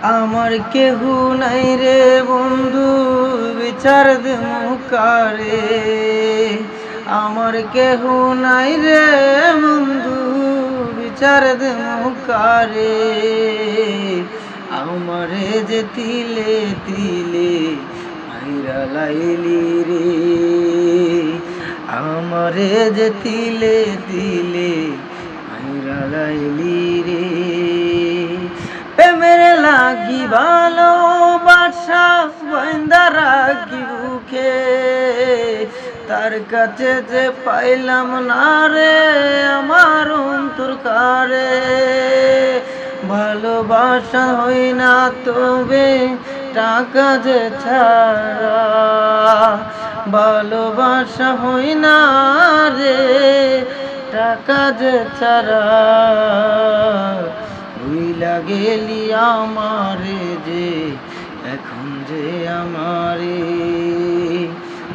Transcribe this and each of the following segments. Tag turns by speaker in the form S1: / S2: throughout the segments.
S1: আমার কেহু নাই রে বন্ধু বিচার দেমু কারে। আমার কেহু নাই রে বন্ধু বিচার দেমু কারে। আমারে যে তিলে তিলে মাইরা লাইলি রে। আমারে যে তিলে তিলে মাইরা লাইলি রে। প্রেমের লাগি ভালোবাসা বাইন্দা রাখি বুকে, তার কাছে যে পাইলাম না রে আমার অন্তর কারে। ভালোবাসা হই না তবে টাকা যে ছাড়া, ভালোবাসা হই না রে টাকা যে ছাড়া। ভুইলা গেলি আমারে যে এখন যে আমারে,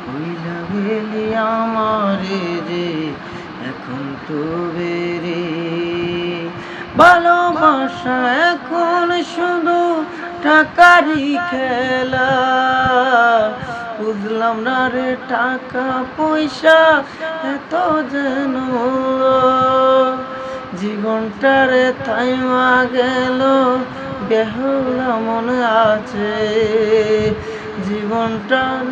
S1: ভুইলা গেলি আমারে যে এখন তো বেরে। ভালোবাসা এখন শুধু টাকারই খেলা, বুঝলাম না রে টাকা পয়সা এত যেন। জীবনটারে থাইমা গেল বেহুলা মনে আছে, জীবনটার